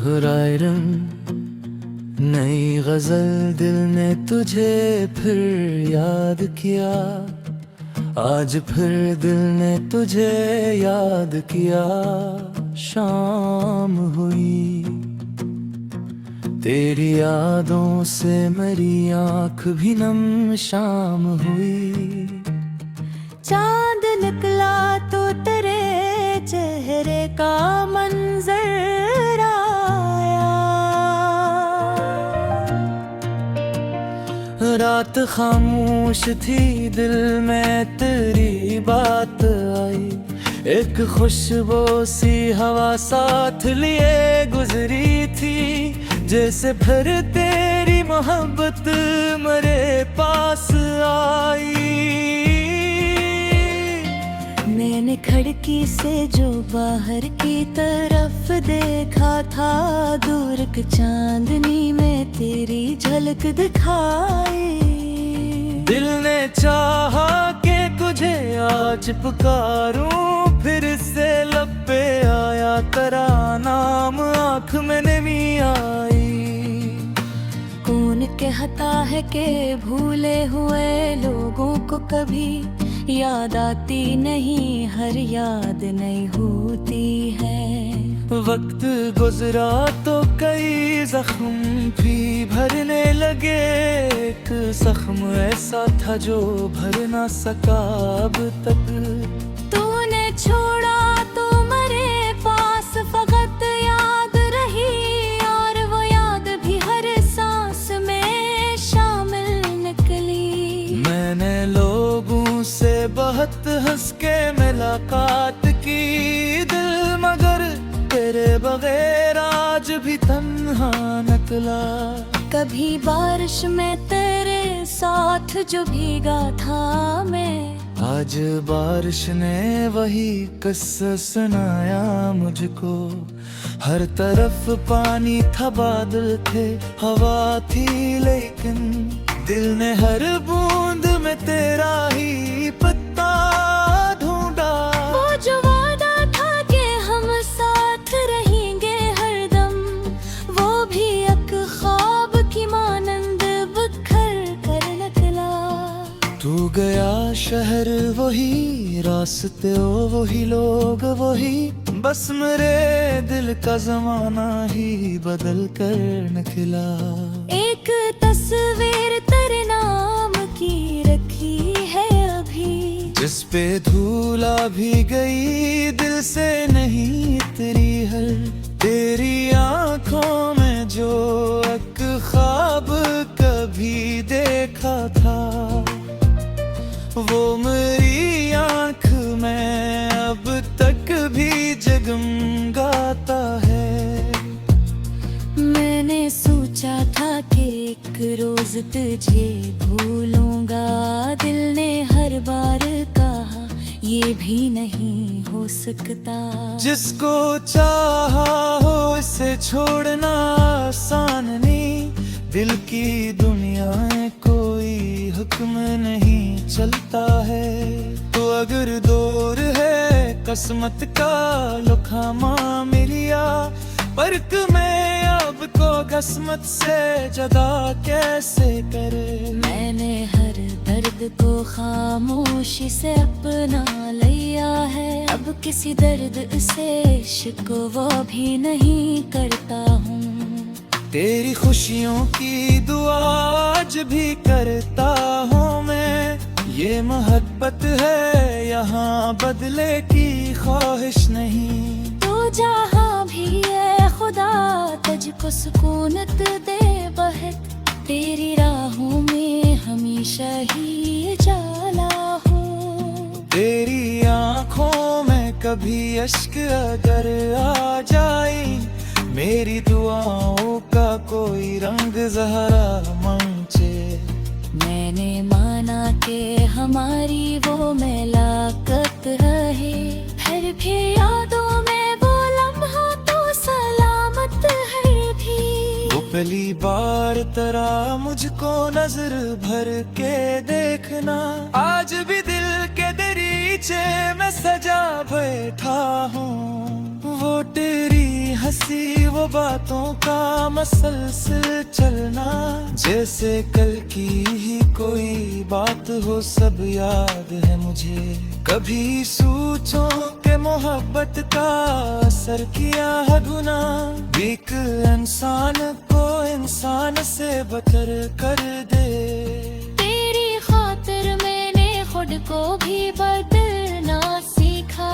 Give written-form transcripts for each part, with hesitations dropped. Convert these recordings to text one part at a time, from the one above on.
दोहराए रंग नई गजल दिल ने तुझे फिर याद किया। आज फिर दिल ने तुझे याद किया। शाम हुई तेरी यादों से मेरी आँख भी नम। शाम हुई चांद निकला तो तेरे चेहरे का मंजर आया। रात खामोश थी दिल में तेरी बात आई। एक खुशबू सी हवा साथ लिए गुजरी थी। जैसे फिर तेरी मोहब्बत मेरे पास आई। मैंने खिड़की से जो बाहर की तरफ देखा था, दूर की चांदनी में तेरी झलक दिखाई। दिल ने चाहा कि तुझे आज पुकारूं, फिर से लब पे आया तेरा नाम, आँख में नमी आई। कौन कहता है कि भूले हुए लोगों को कभी याद आती नहीं, हर याद नहीं होती है। वक्त गुजरा तो कई जख्म भी भरने लगे। एक जख्म ऐसा था जो भर ना सका अब तक। तूने छोड़ा तो मेरे पास फकत याद रही, और वो याद भी हर सांस में शामिल निकली। मैंने लोगों से बहुत हंस के मुलाकात की, दिल मगर तेरे बगैर आज भी तन्हा निकला। कभी बारिश में तेरे साथ जो भीगा था मैं, आज बारिश ने वही किस्सा सुनाया मुझको। हर तरफ पानी था, बादल थे, हवा थी, लेकिन दिल ने हर बूंद में तेरा ही पत्ता ढूंढा। वो जो वादा था कि हम साथ रहेंगे हरदम, वो भी एक ख्वाब की मानंद बिखर कर निकला। तू गया शहर वही, रास्ते वही, लोग वही, बस मेरे दिल का जमाना ही बदल कर निकला। एक तस्वीर तेरे नाम की रखी है अभी, जिस पे धूला भी गई दिल से नहीं उतरी हर। तेरी आंखों में जो एक ख्वाब कभी देखा था, वो मेरी आंख में अब तक भी जगमगाता है। मैंने सोचा था कि एक रोज तुझे भूलूंगा, दिल ने हर बार कहा ये भी नहीं हो सकता। जिसको चाहा हो इसे छोड़ना आसान नहीं, दिल की दुनिया में कोई हुक्म नहीं चलता है। तो अगर दूर है किस्मत का लुखामा मिलिया, फर्क में अब को किस्मत से जुदा कैसे करे। मैंने हर दर्द को खामोशी से अपना लिया है, अब किसी दर्द से शिकवा भी नहीं करता हूँ। तेरी खुशियों की दुआ आज भी करता हूँ मैं। ये मोहब्बत है यहाँ बदले की ख्वाहिश नहीं। तू जहाँ भी है खुदा तुझको सुकूनत दे बहत, तेरी राहों में हमेशा ही उजाला हो। तेरी आँखों में कभी अश्क अगर आ जाए, मेरी दुआओं का कोई रंग ज़हरा मंचे। मैंने माना कि हमारी वो मुलाकात है, फिर भी यादों में वो लम्हा तो सलामत है भी। वो पहली बार तरह मुझको नजर भर के देखना, आज भी दिल के दरीचे में सजा बैठा हूँ। वो तेरी हंसी वो बातों का मसलसल चलना, जैसे कल की ही कोई बात हो, सब याद है मुझे। कभी सोचो के मोहब्बत का असर किया है गुना, एक इंसान को इंसान से बदतर कर दे। तेरी खातिर मैंने खुद को भी बदलना सीखा,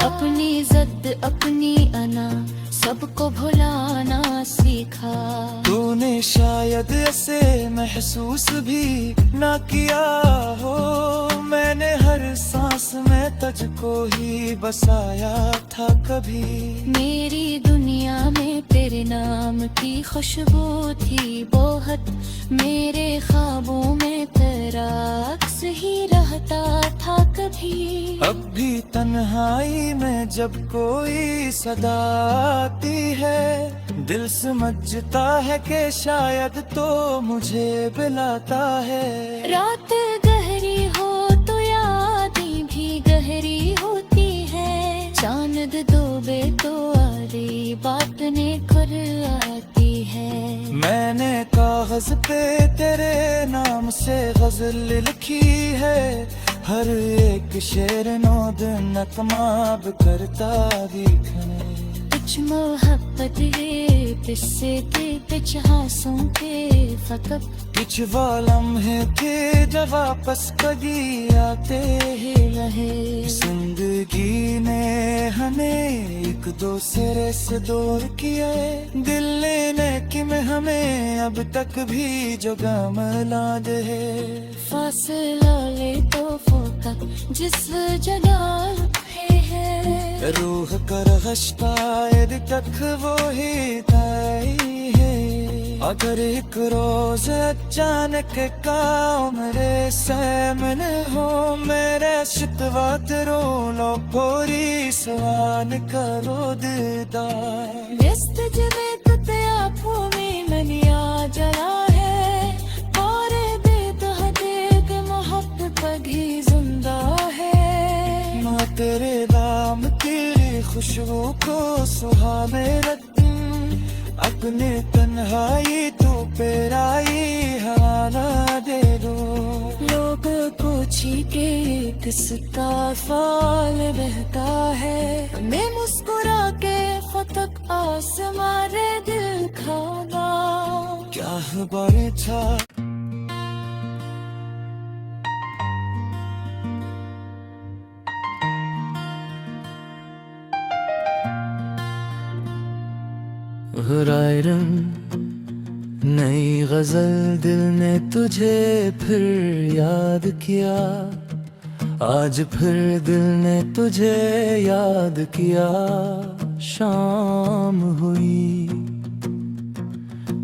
अपनी जिद अपनी अना सबको भुलाना सीखा। तूने शायद ऐसे महसूस भी ना किया हो, मैंने हर सांस में तुझको ही बसाया था कभी। मेरी दुनिया में तेरे नाम की खुशबू थी बहुत, मेरे ख्वाबों में तेरा अक्स ही रहता था कभी। अब भी तन्हाई में जब कोई सदा आती है, दिल समझता है कि शायद तो मुझे बुलाता है। रात गहरी हो तो यादें भी गहरी होती है, चांद डूबे तो आरी बातें खुद आती है। मैंने कागज पे तेरे नाम से गजल लिखी है, हर एक शेर नो दिन नकमाब करता दिखने। कुछ मोहब्बत है पिस्से थे कुछ हासों के फकत, कुछ लम्हे थे जब वापस कभी आते ही रहे। जिंदगी ने हमें एक दूसरे से दूर किया, दिल लेने की में हमें अब तक भी जो गम लाद है। फासला ले तो फोका जिस जगह है, रूह कर शायद तक वो ही तय है। अगर एक रोज अचानक का मेरे सामने हो, मेरे शितवा तेरो लो पूरी सवान करो दीदार। व्यस्त जमे तुते आँखों में मनिया जला है, और बेत हदेक मोहब्बत पगी जिंदा है। माँ तेरे नाम तेरी खुशबू को सुहाने रख, अपने तन्हाई तो पेराई हवाला दे दो। लोग को छीके किसका फाल बहता है, मैं मुस्कुरा के फतक आसमारे दिल खाना। क्या बारे था हुराए रंग नई गजल, दिल ने तुझे फिर याद किया, आज फिर दिल ने तुझे याद किया। शाम हुई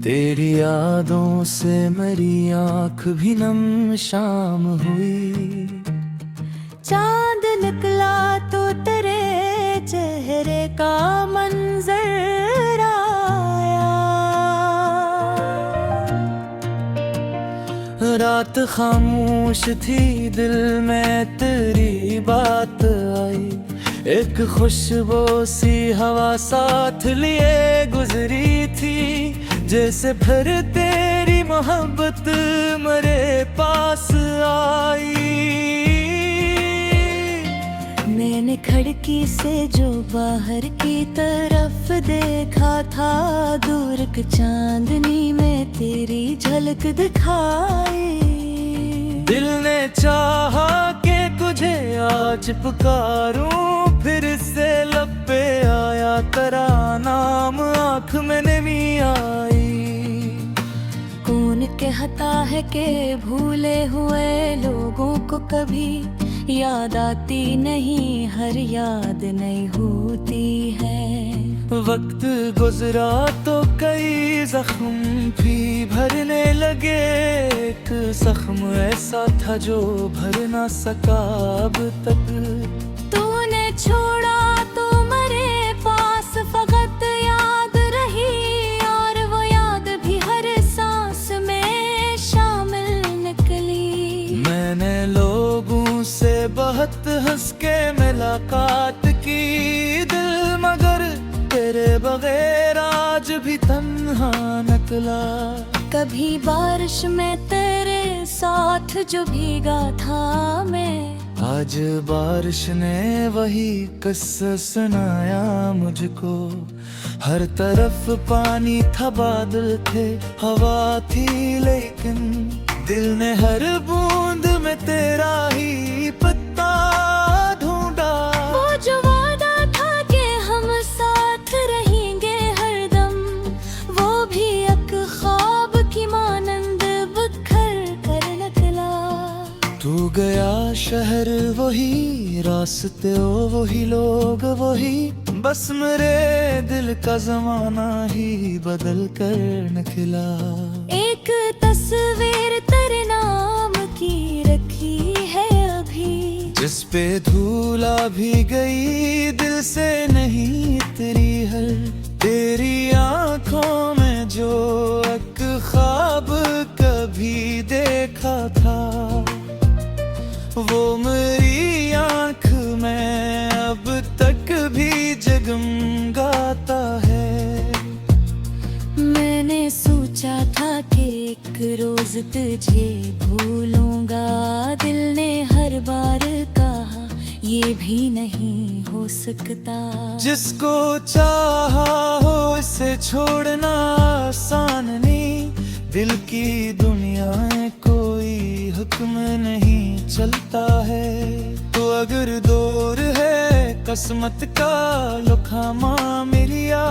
तेरी यादों से मेरी आँख भी नम, शाम हुई। चांद निकला तो तेरे चेहरे का मंजर आया, रात खामोश थी दिल में तेरी बात आई, एक खुशबू सी हवा साथ लिए गुजरी थी, जैसे फिर तेरी मोहब्बत मेरे पास आई। मैंने खिड़की से जो बाहर की तरफ देखा था, दूर की चांदनी में तेरी झलक दिखाई। दिल ने चाहा कि तुझे आज पुकारूं, फिर से लब पे आया तेरा नाम, आँख में नमी आई। कौन कहता है कि भूले हुए लोगों को कभी याद आती नहीं, हर याद नहीं होती है। वक्त गुजरा तो कई जख्म भी भरने लगे, एक जख्म ऐसा था जो भर ना सका अब तक। तूने छोड़ा तो मेरे पास फकत याद रही, और वो याद भी रोज के मुलाकात की दिल, मगर तेरे बगैर आज भी तन्हा निकला। कभी बारिश में तेरे साथ जो भीगा था मैं, आज बारिश ने वही किस्सा सुनाया मुझको। हर तरफ पानी था, बादल थे, हवा थी, लेकिन दिल ने हर बूंद में तेरा ही पत्ता ढूंढा। वो जो वादा था कि हम साथ रहेंगे हरदम, वो भी एक ख्वाब की मानंद बिखर कर निकला। तू गया शहर वही, रास्ते वही, लोग वही, बस मेरे दिल का जमाना ही बदल कर निकला। एक तस्वीर तेरे नाम की रखी है अभी, जिस पे धूला भी गई दिल से नहीं उतरी हर। तेरी आंखों में जो एक ख्वाब कभी देखा था, वो मेरी आंख में अब तक भी जगमगाता है। मैंने सोचा था कि एक रोज तुझे भूलूंगा, दिल ने हर बार कहा ये भी नहीं हो सकता। जिसको चाहा हो इसे छोड़ना आसान नहीं, दिल की दुनिया में कोई हुक्म नहीं चलता है। तो अगर दूर है किस्मत का लुखामा मिलिया,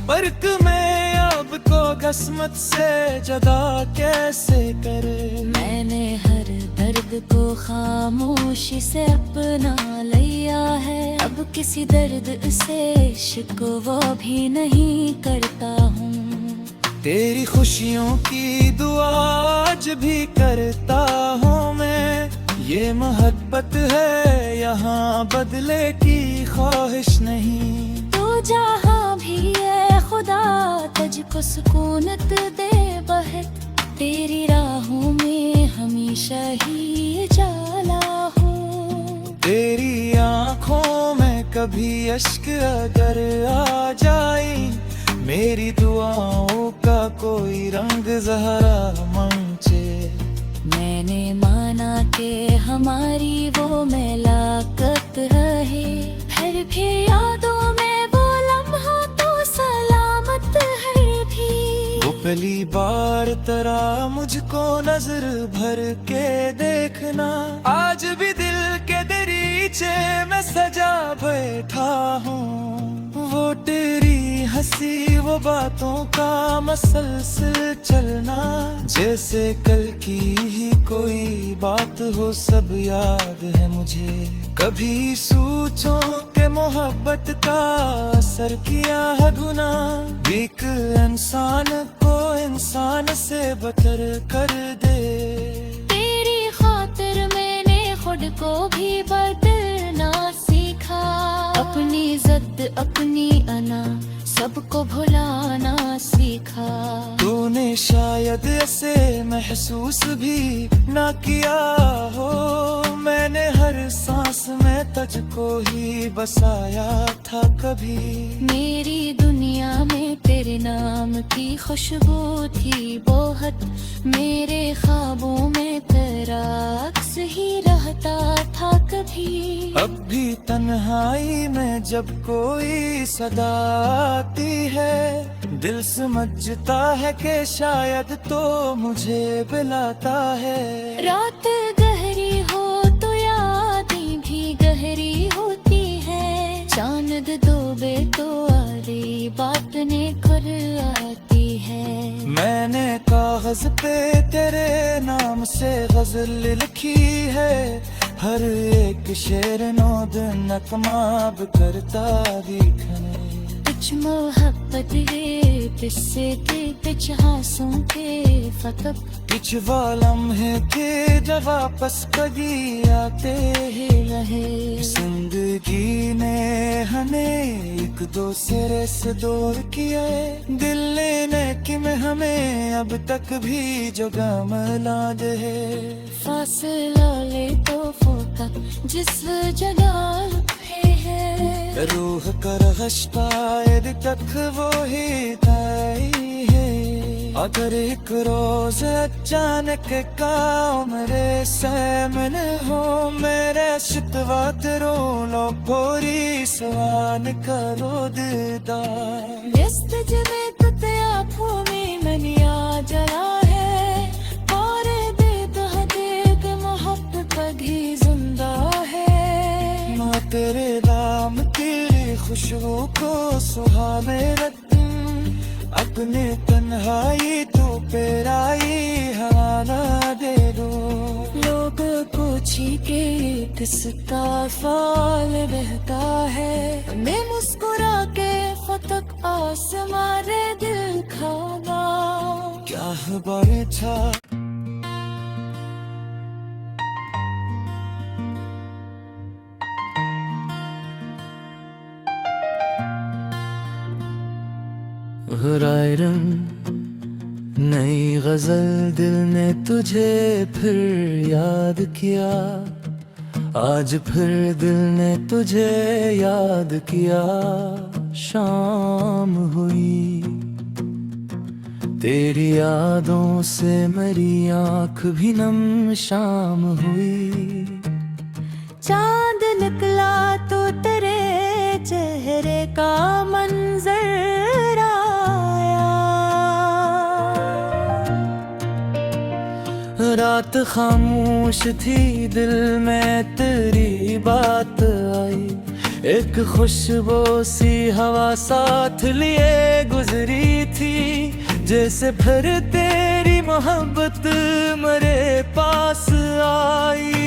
फर्क में अब को किस्मत से जुदा कैसे करे। मैंने हर दर्द को खामोशी से अपना लिया है, अब किसी दर्द से शिकवा भी नहीं करता हूँ। तेरी खुशियों की दुआ आज भी करता हूँ मैं। ये मोहब्बत है यहाँ बदले की ख्वाहिश नहीं। तो जहाँ भी है खुदा तुझको सुकूनत दे बहत, तेरी राहों में हमेशा ही उजाला हो। तेरी आँखों में कभी अश्क अगर आ जाए, मेरी दुआओं का कोई रंग ज़हरा मंचे। मैंने माना कि हमारी वो मुलाकात रहे, फिर भी यादों में वो लम्हा तो सलामत है भी। वो पहली बार तरह मुझको नजर भर के देखना, आज भी दिल के दरीचे में सजा बैठा हूँ। वो तेरी हंसी वो बातों का मसलसल चलना, जैसे कल की ही कोई बात हो सब याद है मुझे। कभी सोचो के मोहब्बत का असर किया है गुना, एक इंसान को इंसान से बदतर कर दे। तेरी खातिर मैंने खुद को भी बदलना सीखा, अपनी जिद अपनी अना सबको भुलाना सीखा। तूने शायद ऐसे महसूस भी ना किया हो, मैंने हर सांस में तुझको ही बसाया था कभी। मेरी दुनिया में तेरे नाम की खुशबू थी बहुत, मेरे ख्वाबों में तेरा अक्स ही रहता था कभी। अब भी तन्हाई में जब कोई सदा आती है, दिल समझता है कि शायद तो मुझे बुलाता है। रात गहरी हो तो यादें भी गहरी होती है, चांद डूबे तो आरी बातें खुल आती है। मैंने कागज पे तेरे नाम से गजल लिखी है, हर एक शेर नो दिन नकमाब करता दिखने। कुछ मोहब्बत है किस्से के कुछ हासों के फकत, कुछ वालम है के जब वापस कभी आते ही रहे। जिंदगी ने हमें एक दूसरे से दूर किया, दिल लेने की में हमें अब तक भी जो गम लाद है। फासला ले तो फोका जिस जगह पे है रूह कर शायद तक वो ही तय है। अगर एक रोज अचानक का मेरे सामने हो मेरे शिकवत रो लो पूरी सवान करो दीदार। व्यस्त जिवे तुते आँखों में मनिया जला है और दे मोहब्बत पगी जिंदा है। माँ तेरे नाम तेरी खुशबू को सुहावे रखूं अपने तन्हाई तो पेराई हवाला दे दो। लोग पूछी के किसका फाल बहता है मैं मुस्कुरा के फतक आसमारे दिल खाना। क्या बारे था नई गजल दिल ने तुझे फिर याद किया। आज फिर दिल ने तुझे याद किया। शाम हुई तेरी यादों से मेरी आँख भी नम शाम हुई। चांद निकला तो तेरे चेहरे का मंजर आया। रात खामोश थी दिल में तेरी बात आई। एक खुशबू सी हवा साथ लिए गुजरी थी। जैसे फिर तेरी मोहब्बत मेरे पास आई।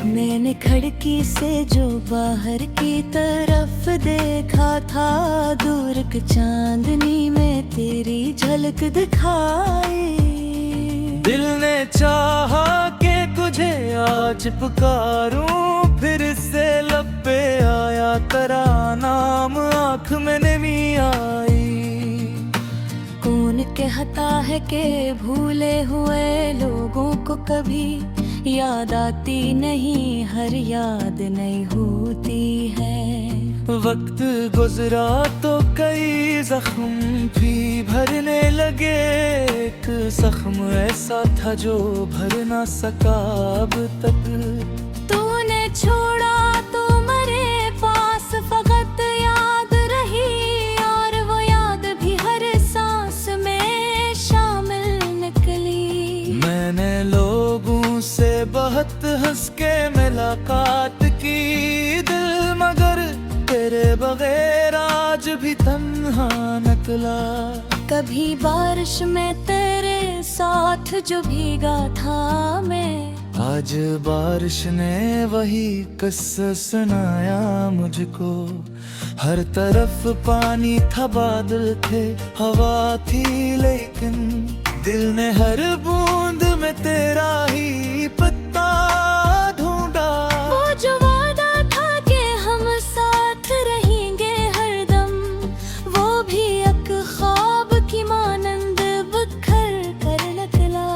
मैंने खिड़की से जो बाहर की तरफ देखा था दूर की चांदनी में तेरी झलक दिखाई। दिल ने चाहा कि तुझे आज पुकारूं फिर से लब पे आया तेरा नाम आँख में नमी आई। कौन कहता है कि भूले हुए लोगों को कभी याद आती नहीं हर याद नहीं होती है। वक्त गुजरा तो कई जख्म भी भरने लगे। एक जख्म ऐसा था जो भर ना सका अब तक। तूने छोड़ा तो मेरे पास फकत याद रही और वो याद भी हर सांस में शामिल निकली। मैंने लोगों से बहुत हंस के मुलाकात की दिल मगर तेरे बगैर आज भी तन्हा निकला। कभी बारिश में तेरे साथ जो भीगा था मैं आज बारिश ने वही किस्सा सुनाया मुझको। हर तरफ पानी था बादल थे हवा थी लेकिन दिल ने हर बूंद में तेरा ही पत्ता ढूंढा। वो जो वादा था कि हम साथ रहेंगे हरदम वो भी एक ख्वाब की मानंद बिखर कर निकला।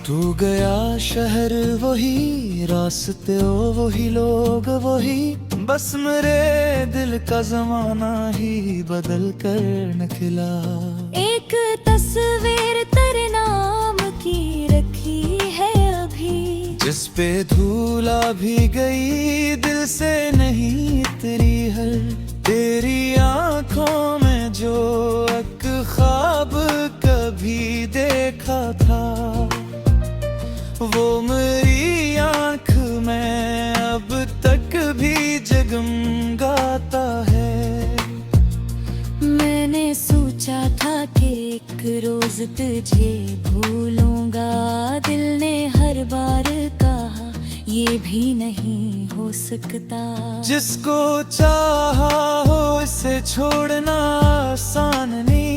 तू गया शहर वही रास्ते वही लोग वही बस मेरे दिल का जमाना ही बदल कर निकला। एक तस्वीर तेरे नाम की रखी है अभी जिस पे धूला भी गई दिल से नहीं तेरी हर। तेरी आंखों में जो एक ख्वाब कभी देखा था वो मेरी आंख में अब तक भी जगमगाता है। मैंने सोचा था कि एक रोज तुझे भूलूंगा दिल ने हर बार कहा ये भी नहीं हो सकता। जिसको चाहा हो इसे छोड़ना आसान नहीं।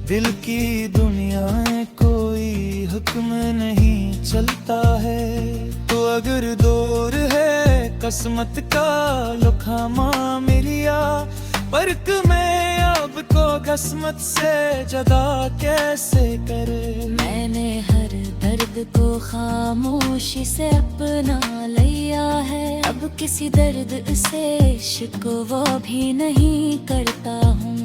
दिल की दुनिया में कोई हुक्म नहीं चलता है। तो अगर दूर है किस्मत का लुखामा मिलिया फर्क में अब को किस्मत से जुदा कैसे करे। मैंने हर दर्द खुद को खामोशी से अपना लिया है। अब किसी दर्द से शिकवा भी नहीं करता हूँ।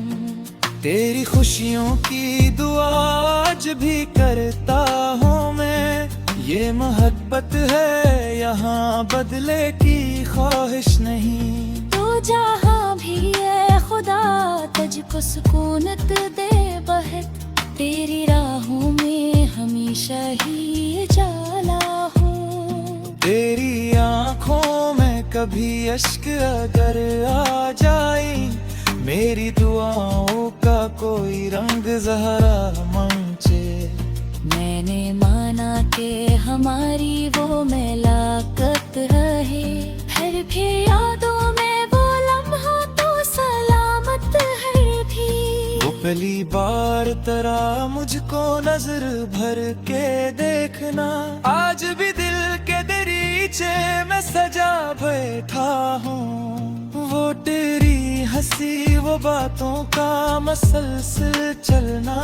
तेरी खुशियों की दुआ आज भी करता हूँ मैं। ये मोहब्बत है यहाँ बदले की ख्वाहिश नहीं। तो जहाँ भी है खुदा तुझको सुकूनत दे बहत। तेरी राहों में हमेशा ही जाला हूँ। तेरी आँखों में कभी अश्क अगर आ जाए, मेरी दुआओं का कोई रंग ज़हरा मंचे। मैंने माना कि हमारी वो मुलाकात रहे, फिर भी यादों में वो लम्हा तो सलामत है भी। वो पहली बार तेरा मुझको नजर भर के देखना, आज भी दिल के दरीचे में सजा बैठा हूँ। वो तेरी हंसी वो बातों का मसलसल चलना,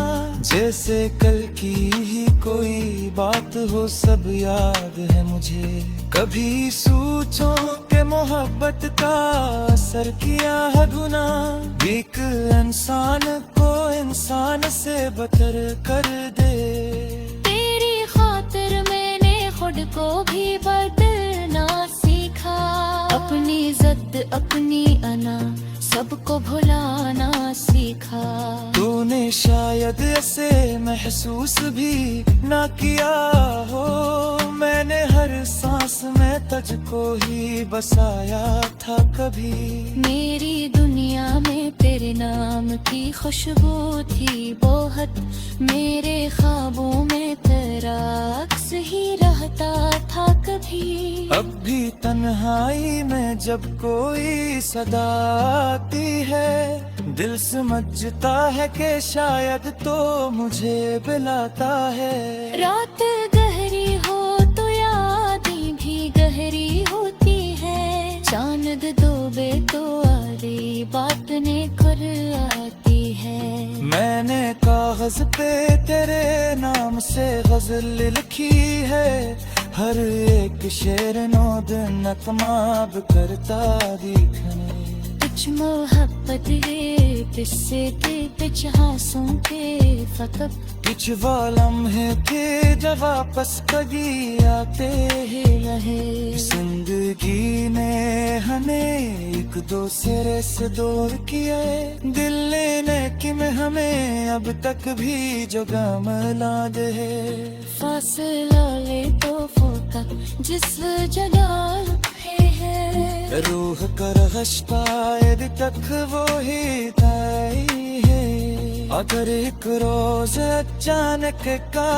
जैसे कल की ही कोई बात हो सब याद है मुझे। कभी सोचो के मोहब्बत का असर किया है गुना, एक इंसान को इंसान से बदतर कर दे। तेरी खातिर मैंने खुद को भी बदलना सीखा, अपनी जिद अपनी अना सबको भुलाना सीखा। तूने शायद ऐसे महसूस भी ना किया हो, मैंने हर सांस में तुझको ही बसाया था कभी। मेरी दुनिया में तेरे नाम की खुशबू थी बहुत, मेरे ख्वाबों में तेरा अक्स ही रहता था कभी। अब भी तन्हाई में जब कोई सदा आती है, दिल समझता है कि शायद तो मुझे बुलाता है। रात गहरी हो तो यादें भी गहरी होती है, चांद डूबे तो आधी बातें खुद आती है। मैंने कागज पे तेरे नाम से गजल लिखी है, हर एक शेर नो दिन नकमाब करता दिखने। कुछ मोहब्बत है किस्से के कुछ हासों के फकत, कुछ वालम है थे जब वापस कभी आते ही रहे। जिंदगी ने हमें एक दूसरे से दूर किया, दिल लेने की में हमें अब तक भी जो गम लाद है। फासला ले तो फोका जिस जगह है, रूह कर शायद तक वो ही तय है। अगर एक रोज अचानक का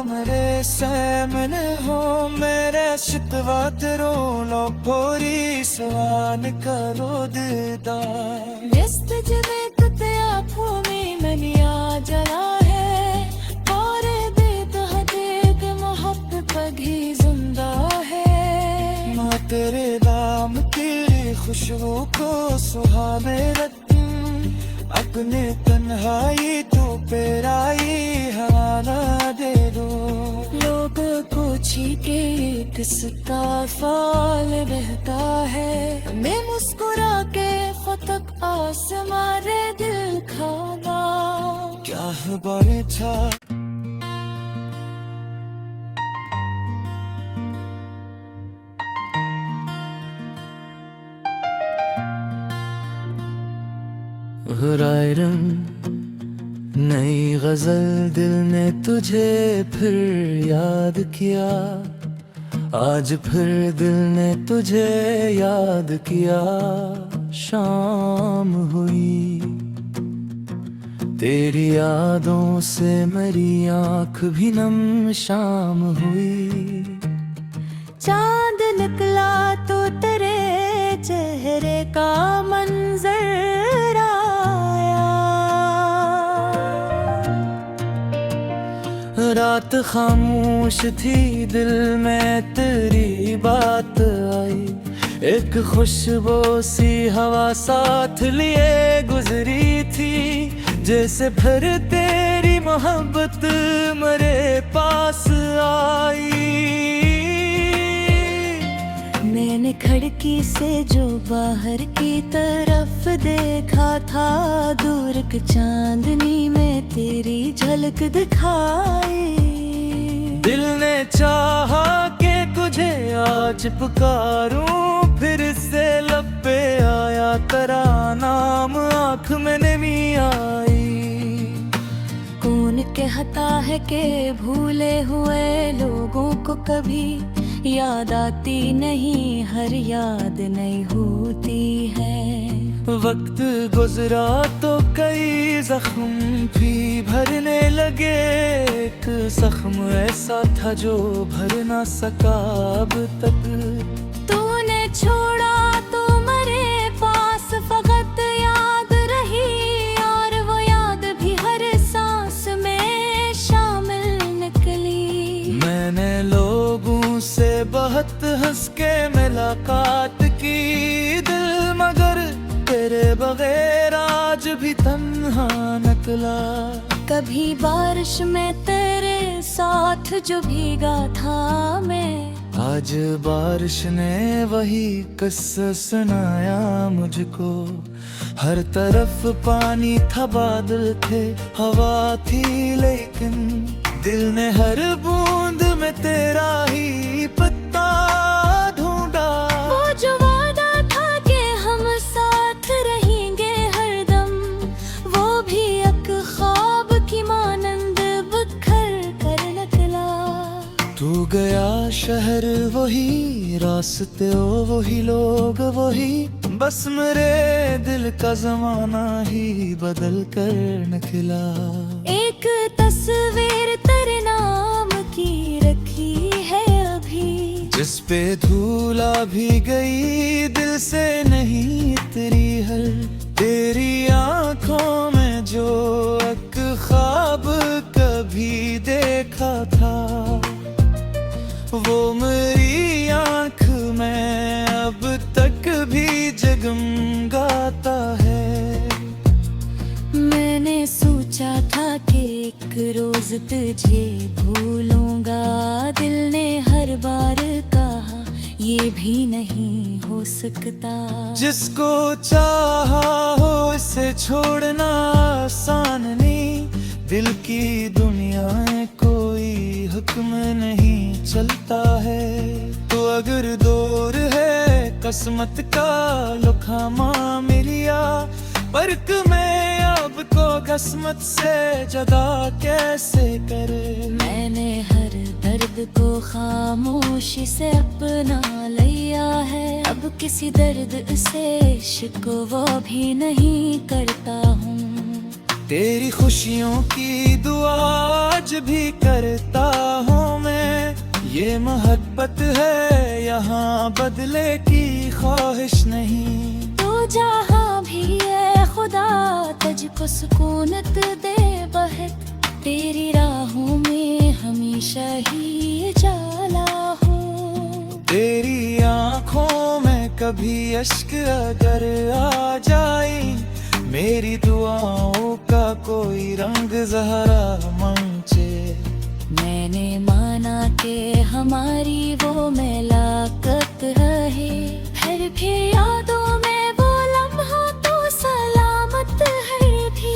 मेरे सामने हो, मेरे शिकवा तेरो लो पूरी सवान करो दीदार। व्यस्त जमे कुते आँखों में मनिया जला है, और बेतहदीक मोहब्बत पगी जिंदा है। मैं तेरे नाम तेरी खुशबू को सुहावे रखूं, अपने तन्हाई तो पेराई हवाला दे दो। लोग पूछी के किसका फाल बहता है, मैं मुस्कुरा के फतक आसमारे दिल खाना। क्या है बारे था रंग नई गजल दिल ने तुझे फिर याद किया, आज फिर दिल ने तुझे याद किया। शाम हुई तेरी यादों से मेरी आँख भी नम शाम हुई। चांद निकला तो तेरे चेहरे का मंजर आया, रात खामोश थी दिल में तेरी बात आई, एक खुशबू सी हवा साथ लिए गुजरी थी, जैसे फिर तेरी मोहब्बत मेरे पास आई। खिड़की से जो बाहर की तरफ देखा था, दूर की चांदनी में तेरी झलक दिखाई। दिल ने चाहा कि तुझे आज पुकारूं, फिर से लब पे आया तेरा नाम, आँख में नमी आई। कौन कहता है कि भूले हुए लोगों को कभी याद आती नहीं, हर याद नहीं होती है। वक्त गुजरा तो कई जख्म भी भरने लगे, एक जख्म ऐसा था जो भर ना सका अब तक। तूने छोड़ा तो मेरे पास फकत याद रही, और वो याद भी हर सांस में शामिल निकली। मैंने लोगों से बहुत हंस के मुलाकात की, दिल मगर तेरे बगैर आज भी तन्हा निकला। कभी बारिश में तेरे साथ जो भीगा था मैं, आज बारिश ने वही किस्सा सुनाया मुझको। हर तरफ पानी था, बादल थे, हवा थी, लेकिन दिल ने हर बूंद में तेरा ही पत्ता ढूंढा। वो जो वादा था कि हम साथ रहेंगे हरदम, वो भी एक ख्वाब की मानंद बिखर कर निकला। तू गया शहर वही, रास्ते वही, लोग वही, बस मेरे दिल का जमाना ही बदल कर निकला। एक तस्वीर तेरे नाम की रखी है अभी, जिस पे धूला भी गई, दिल से नहीं उतरी हर। तेरी आंखों में जो एक ख्वाब कभी देखा था, वो मेरी आंख में अब तक भी जगमगाता है। मैंने सोचा था कि एक रोज तुझे भूलूंगा, दिल ने हर बार कहा ये भी नहीं हो सकता। जिसको चाहा हो इसे छोड़ना आसान नहीं, दिल की दुनिया में कोई हुक्म नहीं चलता है। तो अगर दूर है किस्मत का लुखामा मिलिया, फर्क में अब को किस्मत से जुदा कैसे करे। मैंने हर दर्द को खामोशी से अपना लिया है, अब किसी दर्द से शिकवा भी नहीं करता हूँ। तेरी खुशियों की दुआ आज भी करता हूँ मैं, ये मोहब्बत है यहाँ बदले की ख्वाहिश नहीं। तू जहाँ भी है खुदा तुझको सुकूनत दे बहत, तेरी राहों में हमेशा ही उजाला हूँ। तेरी आँखों में कभी अश्क अगर आ जाए, मेरी दुआओं का कोई रंग ज़हरा मंचे। मैंने माना कि हमारी वो मुलाकात रहे, फिर भी यादों में वो लम्हा तो सलामत है भी।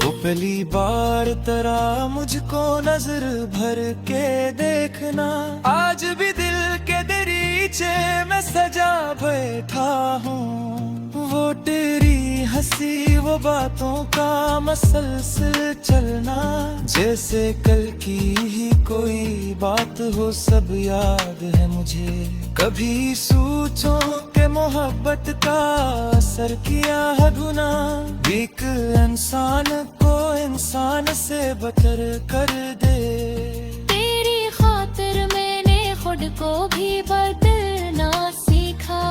वो पहली बार तेरा मुझको नजर भर के देखना, आज भी दिल के दरीचे में सजा बैठा हूँ। वो तेरी हंसी वो बातों का मसलसल चलना, जैसे कल की ही कोई बात हो, सब याद है मुझे। कभी सोचो के मोहब्बत का असर किया है गुना, एक इंसान को इंसान से बदतर कर दे। तेरी खातिर मैंने खुद को भी बदलना सीखा,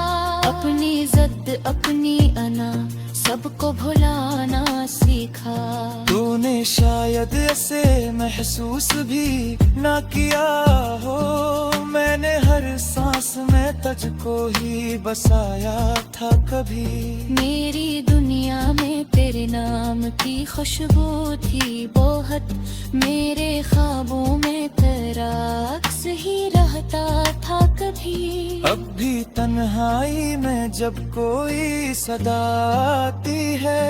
अपनी जिद अपनी अना सबको भुलाना सीखा। तूने शायद ऐसे महसूस भी ना किया हो, मैंने हर सांस में तुझको ही बसाया था कभी। मेरी दुनिया में तेरे नाम की खुशबू थी बहुत, मेरे ख्वाबों में तेरा अक्स ही रहता था कभी। अब भी तन्हाई में जब कोई सदा आती है,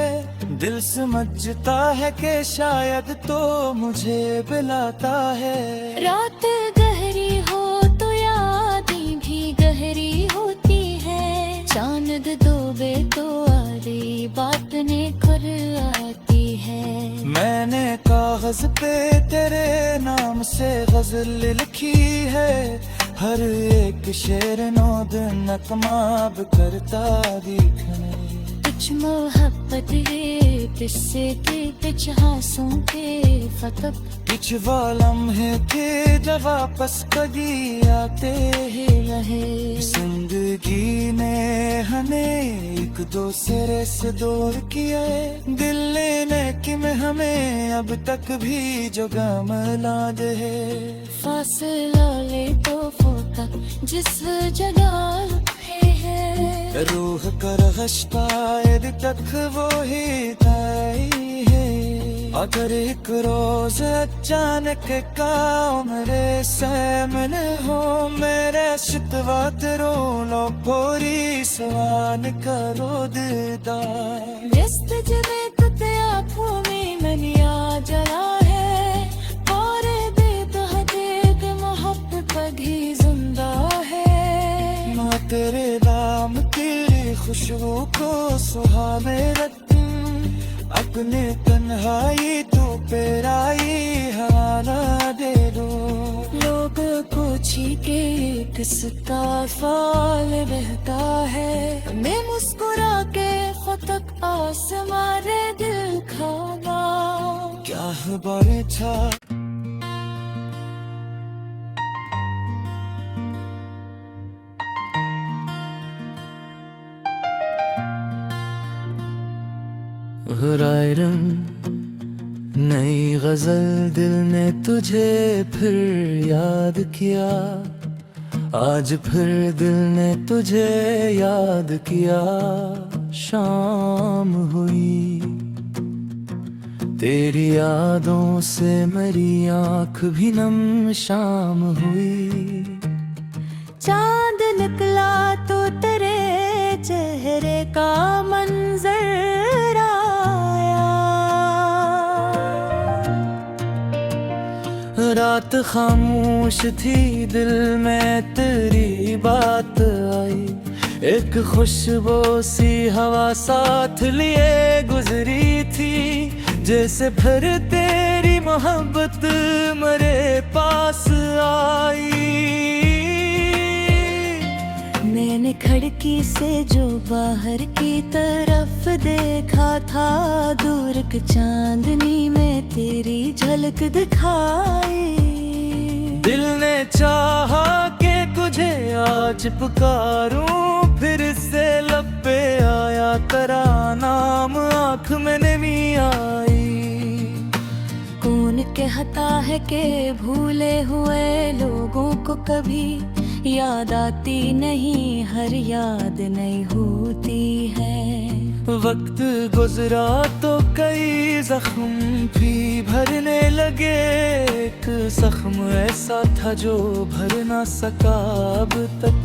दिल समझता है कि शायद तो मुझे बुलाता है। रात गहरी हो तो यादें भी गहरी होती है, चांद डूबे तो आधी बातें खुद आती है। मैंने कागज पे तेरे नाम से गजल लिखी है, हर एक शेर नो दिन नकमाब करता दिखने। कुछ मोहब्बत है किस्से के कुछ हासों के फतब, कुछ वालम्हे थे जब वापस कभी आते ही रहे। जिंदगी ने हमें एक दूसरे से दूर किया, दिल लेने की में हमें अब तक भी जो गम लाद है। फासला ले तो फोका जिस जगह है, रूह कर शायद तक वो ही तय है। अगर एक रोज अचानक का मेरे सामने हो, मेरे शितवा तेरो लो पूरी सवान करो दीदार। व्यस्त जबे तुते आँखों में मनिया जला है, और बेतहदीद मोहब्बत पगी जिंदा है। ना तेरे नाम तेरी खुशबू को सुहावे रतन, अपने तन्हाई तो पेराई हाना दे दो। लोग को छीके किसका फाल बहता है, मैं मुस्कुरा के फतक आसमारे दिल खाना। क्या बारे था रंग नई गजल दिल ने तुझे फिर याद किया, आज फिर दिल ने तुझे याद किया। शाम हुई तेरी यादों से मेरी आँख भी नम, शाम हुई। चांद निकला तो तेरे चेहरे का मंजर आया, रात खामोश थी दिल में तेरी बात आई, एक खुशबू सी हवा साथ लिए गुजरी थी। जैसे फिर तेरी मोहब्बत मेरे पास आई। मैंने खिड़की से जो बाहर की तरफ देखा था, दूर की चांदनी में तेरी झलक दिखाई। दिल ने चाहा कि तुझे आज पुकारूं, फिर से लब पे आया तेरा नाम, आँख में नमी आई। कौन कहता है कि भूले हुए लोगों को कभी याद आती नहीं, हर याद नहीं होती है। वक्त गुजरा तो कई जख्म भी भरने लगे, एक जख्म ऐसा था जो भर ना सका अब तक।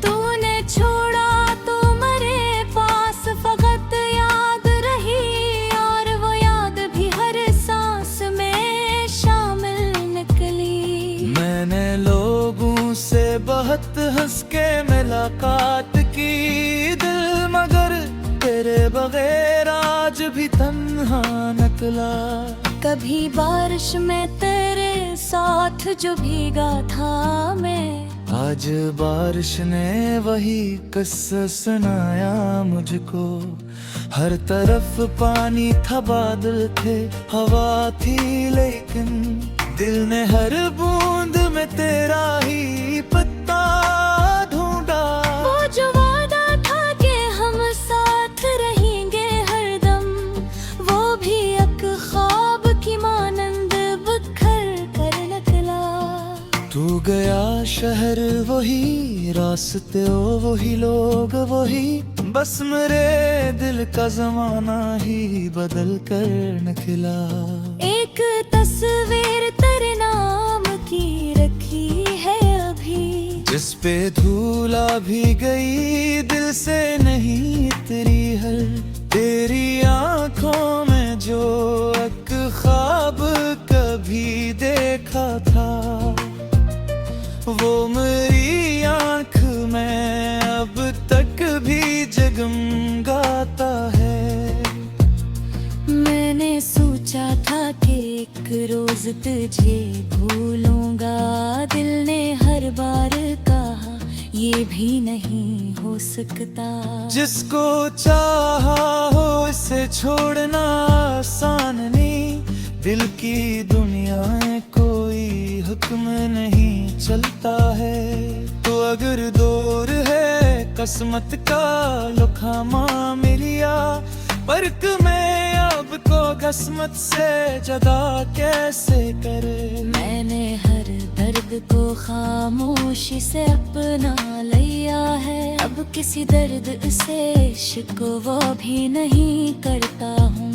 तूने छोड़ा तो मेरे पास फकत याद रही, और वो याद भी हर सांस में शामिल निकली। मैंने लोगों से बहुत हंस के मुलाकात की, दिल मगर तेरे बगैर आज भी तन्हा निकला। कभी बारिश में तेरे साथ जो भीगा था मैं, आज बारिश ने वही किस्सा सुनाया मुझको। हर तरफ पानी था, बादल थे, हवा थी, लेकिन दिल ने हर बूंद में तेरा ही पत्ता ढूंढा। वो जो वादा था कि हम साथ रहेंगे हरदम, वो भी एक ख्वाब की मानंद बिखर कर निकला। तू गया शहर वही, रास्ते वही, लोग वही, बस मेरे दिल का जमाना ही बदल कर निकला। एक तस्वीर तेरे नाम की रखी है अभी, जिस पे धूला भी गई दिल से नहीं उतरी हर, तेरी आंखों में जो एक ख्वाब कभी देखा था, वो मेरी आंख में अब तक भी जगमगाता है। मैंने सोचा था कि एक रोज तुझे भूलूंगा, दिल ने हर बार कहा ये भी नहीं हो सकता। जिसको चाहा हो इसे छोड़ना आसान नहीं, दिल की दुनिया में कोई हुक्म नहीं चलता है। तो अगर दूर है किस्मत का लुखामा मिलिया, फर्क में अब को किस्मत से जुदा कैसे करे। मैंने हर दर्द को खामोशी से अपना लिया है, अब किसी दर्द से शिकवा भी नहीं करता हूँ।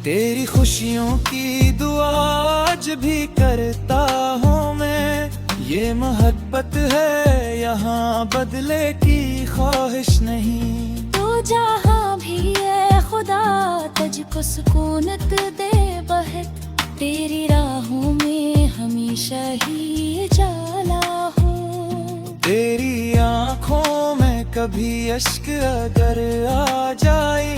तेरी खुशियों की दुआ आज भी करता हूँ मैं, ये मोहब्बत है यहाँ बदले की ख्वाहिश नहीं। तो जहाँ भी है खुदा तुझको सुकूनत दे बहत, तेरी राहों में हमेशा ही जाला हूँ। तेरी आँखों में कभी अश्क अगर आ जाए,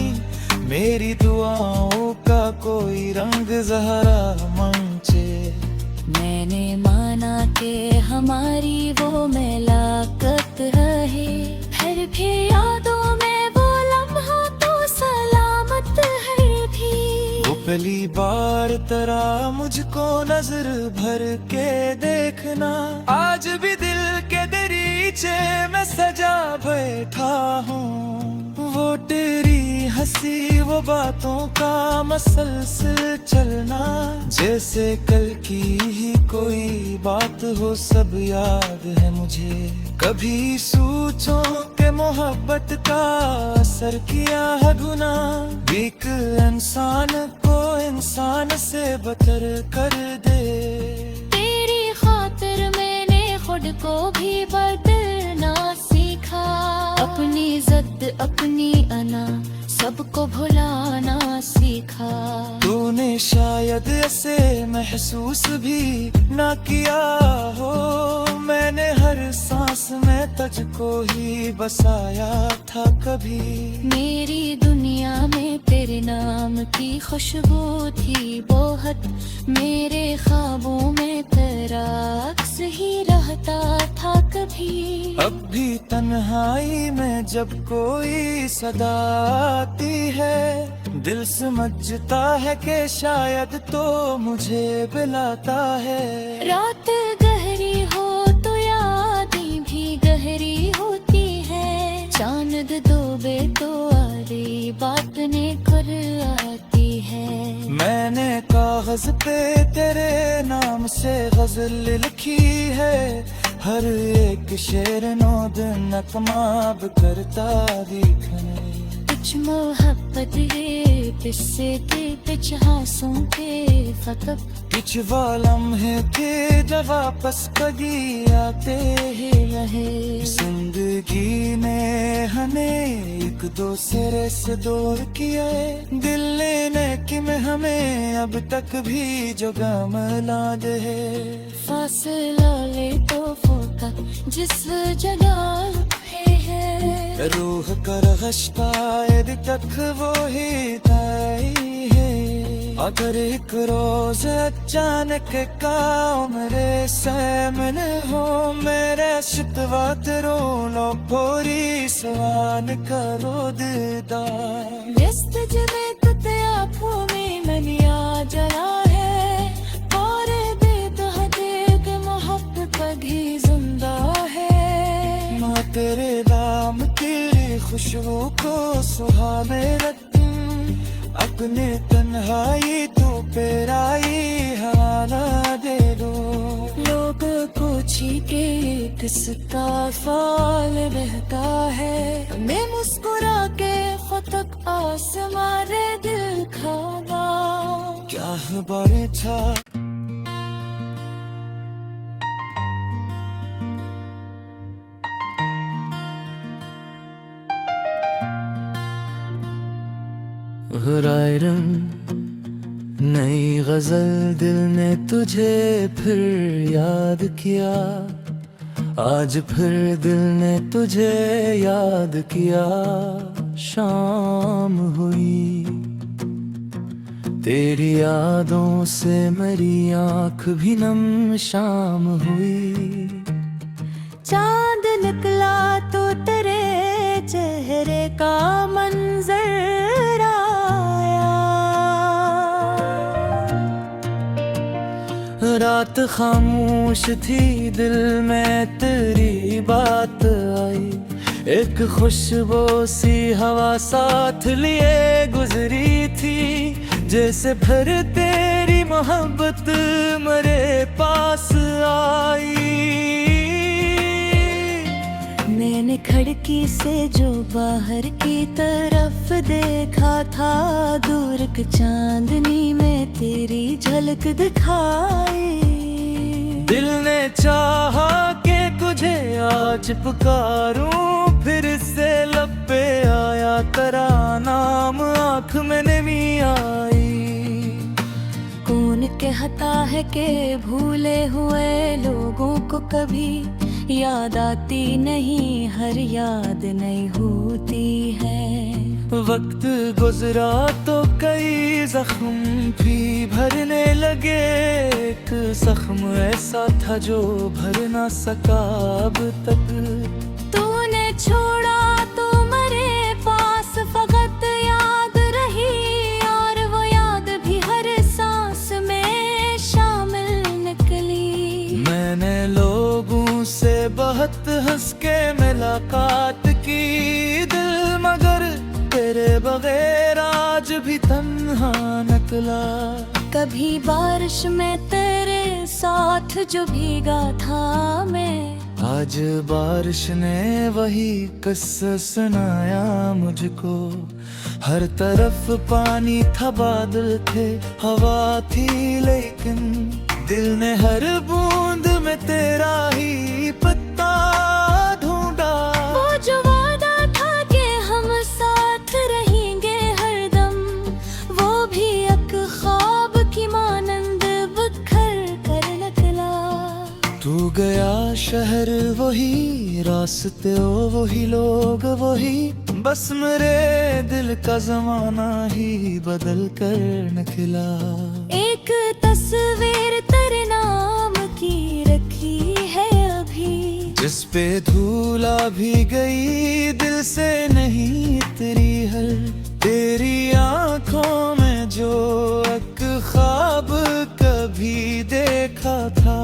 मेरी दुआओं का कोई रंग ज़हरा मंचे। मैंने माना कि हमारी वो मुलाकात रहे, फिर भी यादों में वो लम्हा तो सलामत है भी। वो पहली बार तरह मुझको नजर भर के देखना, आज भी दिल के दरीचे में सजा बैठा हूँ। वो तेरी हंसी वो बातों का मसलसल चलना, जैसे कल की ही कोई बात हो सब याद है मुझे। कभी सोचो के मोहब्बत का असर किया है गुना, एक इंसान को इंसान से बदतर कर दे। तेरी खातिर मैंने खुद को भी बदलना सीखा, अपनी जिद अपनी अना सबको भुलाना सीखा। तूने शायद ऐसे महसूस भी ना किया हो, मैंने हर सांस में तुझको ही बसाया था कभी। मेरी दुनिया में तेरे नाम की खुशबू थी बहुत, मेरे ख्वाबों में तेरा अक्स ही रहता था कभी। अब भी तन्हाई में जब कोई सदा आती है, दिल समझता है कि शायद तो मुझे बुलाता है। रात गहरी हो तो यादें भी गहरी होती है, चांद डूबे तो आरी बातें खुद आती है। मैंने कागज पे तेरे नाम से गजल लिखी है, हर एक शेर नो दिन नकमाब करता दिखने। कुछ मोहब्बत है किस्से थे कुछ हासों के फकत, कुछ वालम है थे जब वापस कभी आते ही रहे। जिंदगी ने हमें एक दूसरे से दूर किया है, दिल लेने की में हमें अब तक भी जो गम लाद है। फासला ले तो फोका जिस जगह है, रूह कर गश्तायद तक वो ही तय है। अगर एक रोज अचानक का मेरे सामने हो, मेरे शिकवा तेरो लो पूरी सवान करो दीदार। व्यस्त जमे तुते आँखों में मनिया जला है, और बेद हदेग मोहब्बत भी जिंदा है। माँ तेरे नाम तेरी खुशबू को सुहाने रख, अपने तन्हाई तो पेराई हवाला दे दो। लोग पूछी के किसका फाल बहता है, मैं मुस्कुरा के खुद तक आसमां रे दिल खाना। क्या बारे था हराए रंग नई गजल दिल ने तुझे फिर याद किया, आज फिर दिल ने तुझे याद किया। शाम हुई तेरी यादों से मेरी आँख भी नम, शाम हुई। चांद निकला तो तेरे चेहरे का मंजर आया, रात खामोश थी दिल में तेरी बात आई, एक खुशबू सी हवा साथ लिए गुजरी थी, जैसे फिर तेरी मोहब्बत मेरे पास आई। मैंने खिड़की से जो बाहर की तरफ देखा था, दूर की चांदनी में तेरी झलक दिखाई। दिल ने चाहा कि तुझे आज पुकारूं, फिर से लब पे आया तेरा नाम, आँख में नमी आई। कौन कहता है कि भूले हुए लोगों को कभी याद आती नहीं, हर याद नहीं होती है। वक्त गुजरा तो कई जख्म भी भरने लगे, एक जख्म ऐसा था जो भर ना सका अब तक। तूने छोड़ा तो मेरे पास फकत याद रही, और वो याद भी हर सांस में शामिल निकली। मैंने लोगों से बहुत हंस के मुलाकात की, दिल मगर तेरे बगैर आज भी तन्हा निकला। कभी बारिश में तेरे साथ जो भीगा था मैं, आज बारिश ने वही किस्सा सुनाया मुझको। हर तरफ पानी था, बादल थे, हवा थी, लेकिन दिल ने हर बूंद में तेरा ही पत्ता ढूंढा। वो जो वादा था कि हम साथ रहेंगे हरदम, वो भी एक ख्वाब की मानंद बिखर कर निकला। तू गया शहर वही, रास्ते वही, लोग वही, बस मेरे दिल का जमाना ही बदल कर निकला। एक तस्वीर तेरे नाम की रखी है अभी, जिस पे धूला भी गई दिल से नहीं उतरी हर। तेरी आंखों में जो एक ख्वाब कभी देखा था,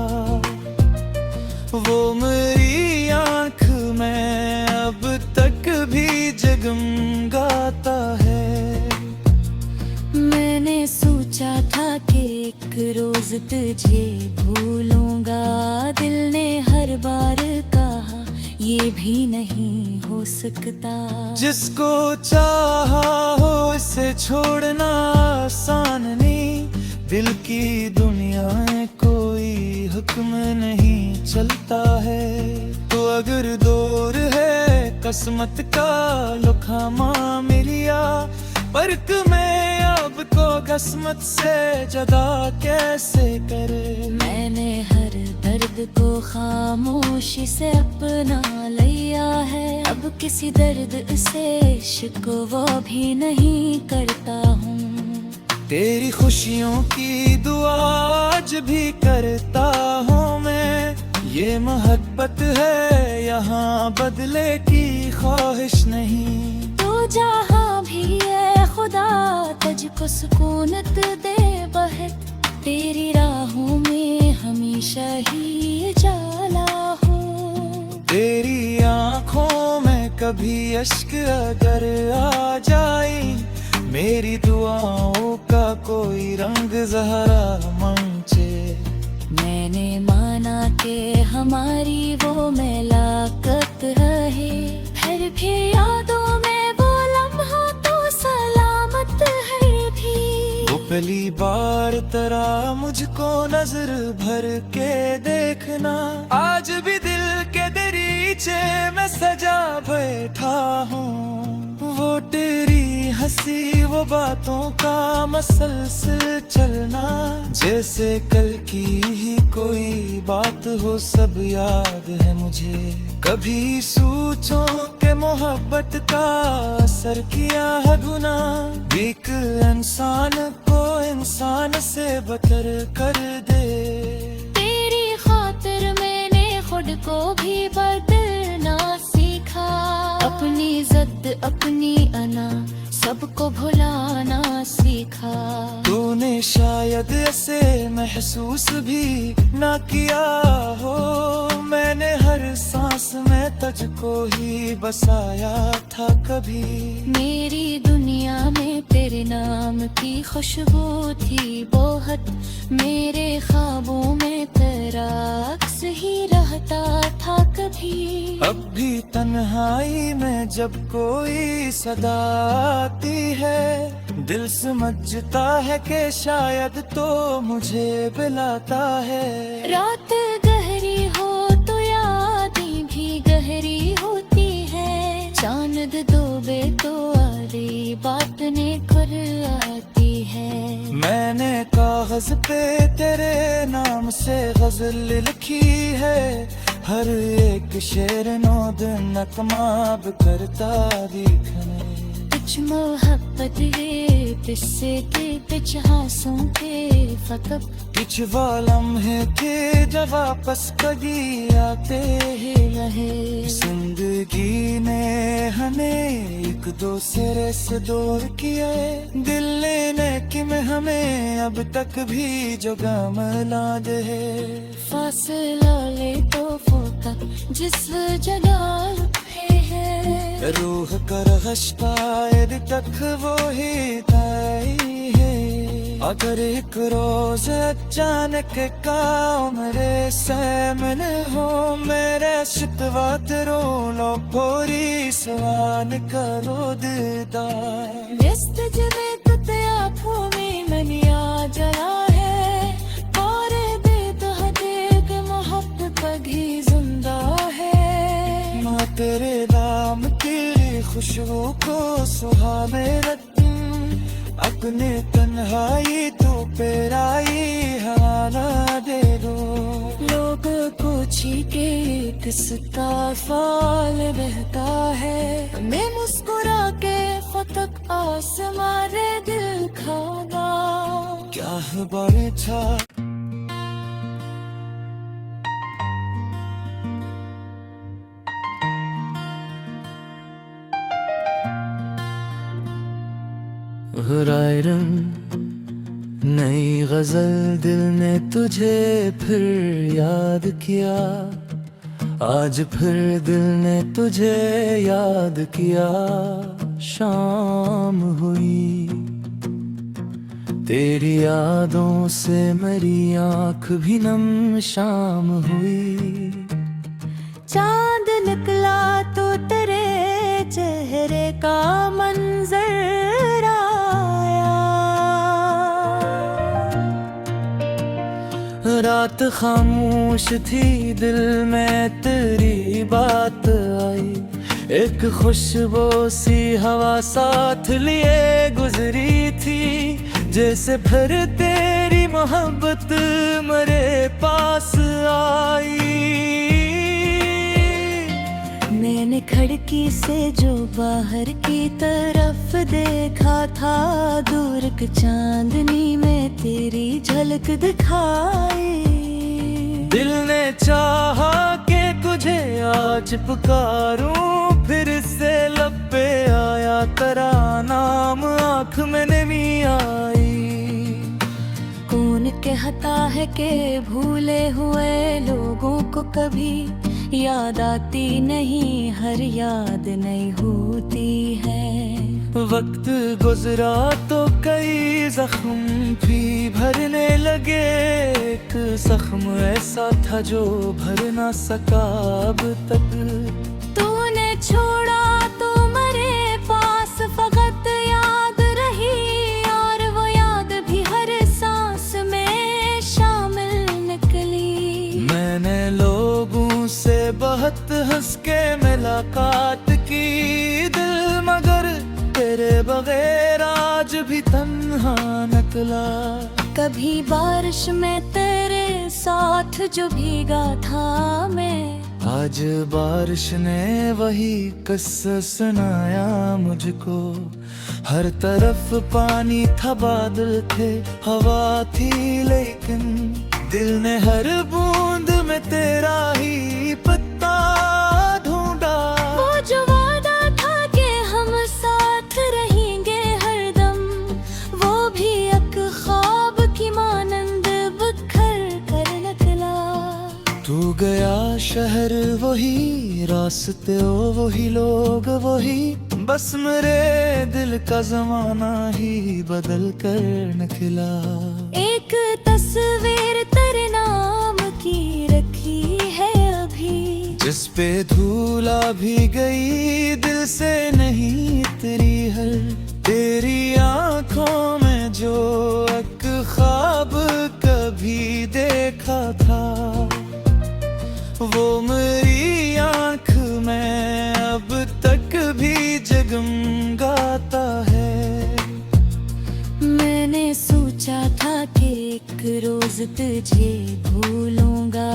वो मेरी आंख में अब तक भी जगमगाता है। मैंने सोचा था कि एक रोज तुझे भूलूंगा, दिल ने हर बार कहा ये भी नहीं हो सकता। जिसको चाहा हो इसे छोड़ना आसान नहीं, दिल की दुनिया में कोई हुक्म नहीं चलता है। तो अगर दूर है किस्मत का लुखामा मिलिया, फर्क में अब को किस्मत से जदा कैसे करे। मैंने हर दर्द को खामोशी से अपना लिया है, अब किसी दर्द से शिकवा भी नहीं करता हूँ। तेरी खुशियों की दुआ आज भी करता हूँ मैं, ये मोहब्बत है यहाँ बदले की ख्वाहिश नहीं। तो जहाँ भी है खुदा तुझको सुकूनत दे बहत, तेरी राहों में हमेशा ही जाला हो। तेरी आँखों में कभी अश्क अगर आ जाए, मेरी दुआओं का कोई रंग ज़हरा मंचे। मैंने माना कि हमारी वो मुलाकात रहे, फिर भी यादों में वो लम्हा तो सलामत है भी। वो पहली बार तेरा मुझको नजर भर के देखना, आज भी दिल के दरीचे में सजा बैठा हूँ। वो तेरी हंसी वो बातों का मसलसल चलना, जैसे कल की ही कोई बात हो सब याद है मुझे। कभी सोचो के मोहब्बत का असर किया है गुना, एक इंसान को इंसान से बदतर कर दे। तेरी खातिर मैंने खुद को भी बदलना सीखा, अपनी जिद अपनी अना सबको भुलाना सीखा। तूने शायद ऐसे महसूस भी ना किया हो, मैंने हर सांस में तुझको ही बसाया था कभी। मेरी दुनिया में तेरे नाम की खुशबू थी बहुत, मेरे ख्वाबों में तेरा अक्स ही रहता था कभी। अब भी तन्हाई में जब कोई सदा आती है, दिल समझता है कि शायद तो मुझे बुलाता है। रात गहरी हो तो यादें भी गहरी होती है, चांद डूबे तो आधी बातें खुद आती है। मैंने कागज पे तेरे नाम से गजल लिखी है, हर एक शेर नो दिन नकमाब करता दिखने। कुछ मोहब्बत है किस्से के कुछ हासों के फकत, कुछ वो लम्हे थे जब वापस कभी आते ही रहे। जिंदगी ने हमें एक दूसरे से दूर किए, दिल लेने की में हमें अब तक भी जो गम लाद है। फासला ले तो फोका जिस जगह है, रूह कर शायद तक वो ही तय है। अगर एक रोज अचानक का मेरे सामने हो, मेरे शिकवा रो लो पूरी सवान करो दीदार। व्यस्त जमे तुते आँखों में मनिया जला है, और बेतहदीक मोहब्बत पगी जिंदा है। माँ तेरे नाम की खुशबू को सुहावे रत्न, अपने तन्हाई तो पेराई हवाला दे दो। लोग पूछी के किसका फाल बहता है, मैं मुस्कुरा के फतक आसमारे दिल खाना। क्या बड़े था हुरायरम, नई गजल दिल ने तुझे फिर याद किया, आज फिर दिल ने तुझे याद किया। शाम हुई तेरी यादों से मेरी आँख भी नम, शाम हुई। चांद निकला तो तेरे चेहरे का मंजर आया, रात खामोश थी दिल में तेरी बात आई, एक खुशबू सी हवा साथ लिए गुजरी थी, जैसे फिर तेरी मोहब्बत मेरे पास आई। मैंने खिड़की से जो बाहर की तरफ देखा था, दूर की चांदनी में तेरी झलक दिखाई। दिल ने चाहा कि तुझे आज पुकारूं, फिर से लब पे आया तेरा नाम, आँख में नमी आई। कौन कहता है कि भूले हुए लोगों को कभी याद आती नहीं, हर याद नहीं होती है। वक्त गुजरा तो कई जख्म भी भरने लगे, एक जख्म ऐसा था जो भर ना सका अब तक। तूने छोड़ा तो मेरे पास फकत याद रही, और वो याद भी हर सांस में शामिल निकली। मैंने लोगों से बहुत हंस के मुलाकात की, दिल मगर तेरे बगैर आज तन्हा निकला। कभी बारिश में तेरे साथ जो भीगा था मैं, आज बारिश ने वही किस्सा सुनाया मुझको। हर तरफ पानी था, बादल थे, हवा थी, लेकिन दिल ने हर बूंद में तेरा ही पत्ता ढूंढा। वो जो वादा था कि हम साथ रहेंगे हरदम, वो भी एक ख्वाब की मानंद बिखर कर निकला। तू गया शहर वही, रास्ते वही, लोग वही, बस मेरे दिल का जमाना ही बदल कर निकला। एक तस्वीर तेरे नाम की रखी है अभी, जिस पे धूला भी गई, दिल से नहीं उतरी हर। तेरी आंखों में जो एक ख्वाब कभी देखा था, वो मेरी आंख में अब तक भी जगमगाता है। मैंने सोचा था कि एक रोज तुझे भूलूंगा,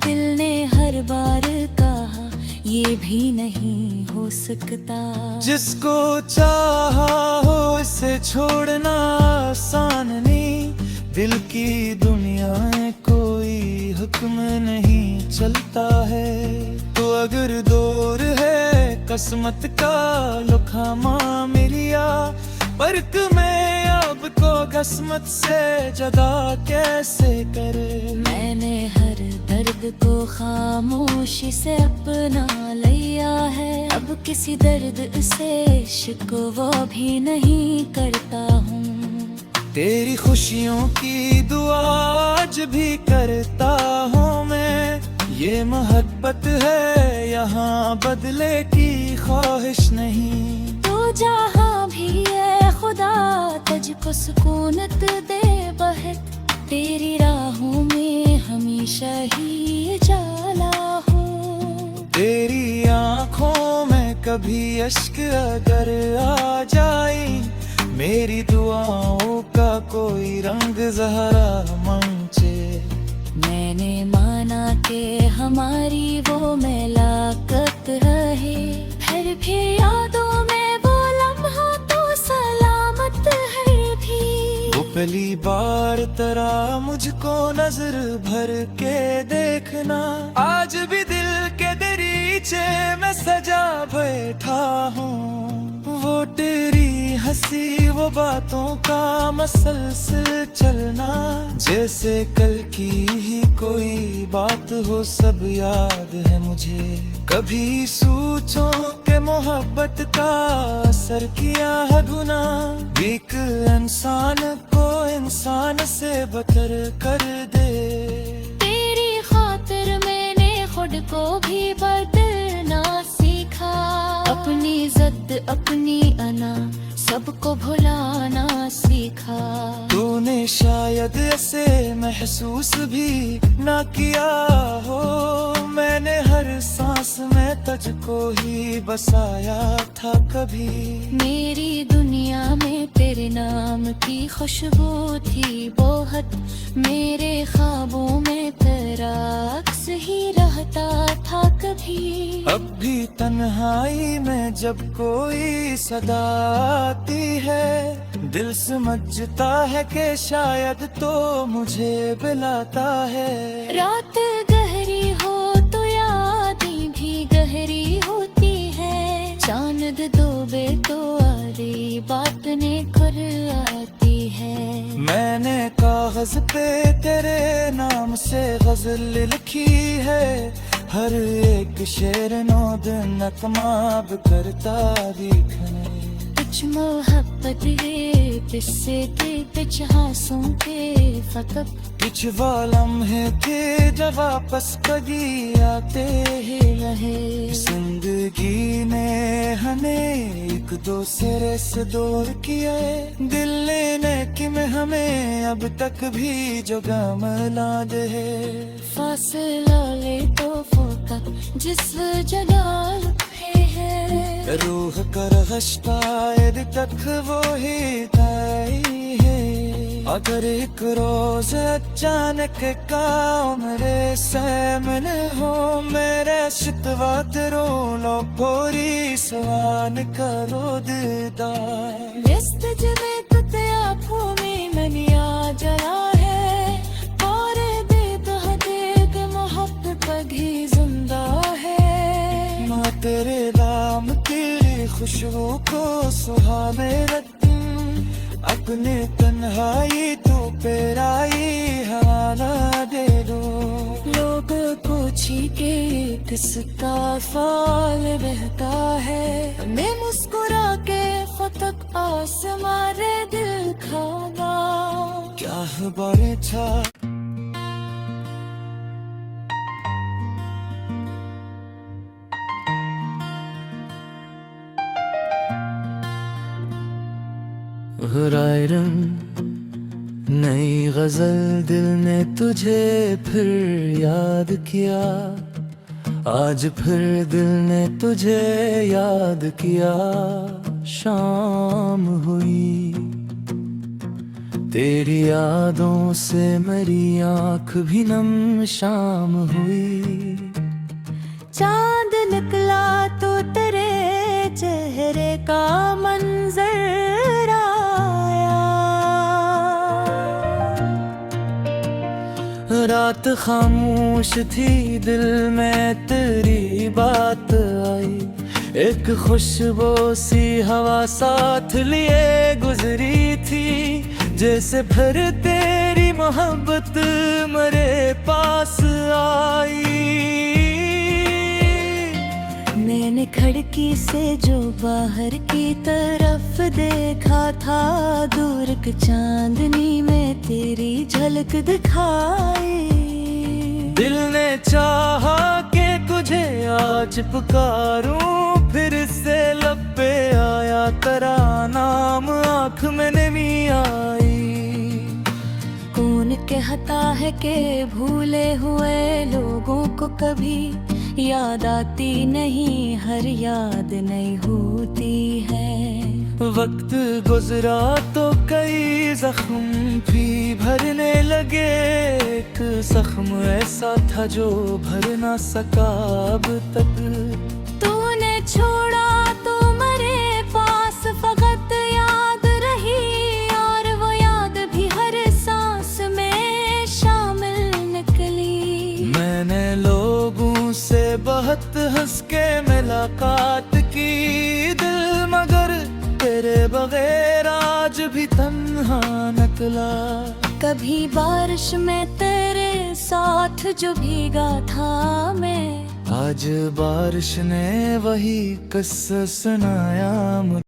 दिल ने हर बार कहा ये भी नहीं हो सकता। जिसको चाहा हो इसे छोड़ना आसान नहीं, दिल की दुनिया में कोई हुक्म नहीं चलता है। तो अगर दौर है किस्मत का लुखामा मिलिया, फर्क में अब को किस्मत से जदा कैसे करे। मैंने हर दर्द को खामोशी से अपना लिया है, अब किसी दर्द से शिकवा भी नहीं करता हूँ। तेरी खुशियों की दुआ आज भी करता हूँ मैं। ये मोहब्बत है यहाँ बदले की ख्वाहिश नहीं। तो जहाँ भी है खुदा तुझको सुकूनत दे बहक, तेरी राहों में हमेशा ही उजाला हो। तेरी आँखों में कभी अश्क अगर आ जाए, मेरी दुआओं का कोई रंग ज़हरा मंचे। मैंने माना कि हमारी वो मुलाकात रहे, फिर भी यादों में वो लम्हा तो सलामत है भी। वो पहली बार तरह मुझको नजर भर के देखना, आज भी दिल के दरीचे में सजा बैठा हूँ। वो तेरी हंसी वो बातों का मसलसल चलना, जैसे कल की ही कोई बात हो, सब याद है मुझे। कभी सोचो के मोहब्बत का असर किया है गुना, एक इंसान को इंसान से बदतर कर दे। तेरी खातिर मैंने खुद को भी बदलना सीखा, अपनी जिद अपनी अना सबको भुलाना सीखा। तूने शायद ऐसे महसूस भी ना किया हो, मैंने हर सांस में तुझको ही बसाया था कभी। मेरी दुनिया में तेरे नाम की खुशबू थी बहुत, मेरे ख्वाबों में तेरा अक्स ही रहता था कभी। अब भी तन्हाई में जब कोई सदा आती है, दिल समझता है कि शायद तो मुझे बुलाता है। रात गहरी हो तो यादें भी गहरी होती है, चांद डूबे तो आधी बातें खुद आती है। मैंने कागज पे तेरे नाम से गजल लिखी है, हर एक शेर नो दिन नकमाब करता दिखने। कुछ मोहब्बत है किस्से के कुछ हासों के फकत, कुछ लम्हे थे जब वापस कभी आते ही रहे। जिंदगी ने हमें एक दूसरे से दूर किया, दिल लेने की में हमें अब तक भी जो गम लाद है। फासला ले तो फोका जिस जगह पे है। रूह का रहश शायद तक वो ही तय है। अगर एक रोज अचानक का मेरे सामने हो मेरे शितवा तेरो लो पूरी सवान करो दीदार व्यस्त जमे तुते आँखों में मनिया जला है और देत हदेत मोहब्बत पगी जिंदा है। माँ तेरे नाम तेरी खुशबू को सुहावे रत अपने तन्हाई तो पेराई हवाला दे दो। लोग पूछी के किसका फाल बहता है मैं मुस्कुरा के फतक आसमारे दिल खाना क्या बारे था रंग नई गजल दिल ने तुझे फिर याद किया। आज फिर दिल ने तुझे याद किया। शाम हुई तेरी यादों से मेरी आँख भी नम शाम हुई। चांद निकला तो तेरे चेहरे का मंजर आया। रात खामोश थी दिल में तेरी बात आई। एक खुशबू सी हवा साथ लिए गुजरी थी जैसे फिर तेरी मोहब्बत मेरे पास आई। मैंने खिड़की से जो बाहर की तरफ देखा था दूर की चांदनी में तेरी झलक दिखाई। दिल ने चाहा कि तुझे आज पुकारूं फिर से लब पे आया तेरा नाम आँख में नहीं आई। कौन कहता है कि भूले हुए लोगों को कभी याद आती नहीं हर याद नहीं होती है। वक्त गुजरा तो कई जख्म भी भरने लगे। एक जख्म ऐसा था जो भर ना सका अब तक। तूने छोड़ा तो मेरे पास फकत याद रही और वो याद भी हर सांस में शामिल निकली। मैंने लोगों से बहुत हंस के मुलाकात की दिल मगर तेरे बगैर आज भी तन्हा निकला। कभी बारिश में तेरे साथ जो भीगा था मैं आज बारिश ने वही किस्सा सुनाया मुझे।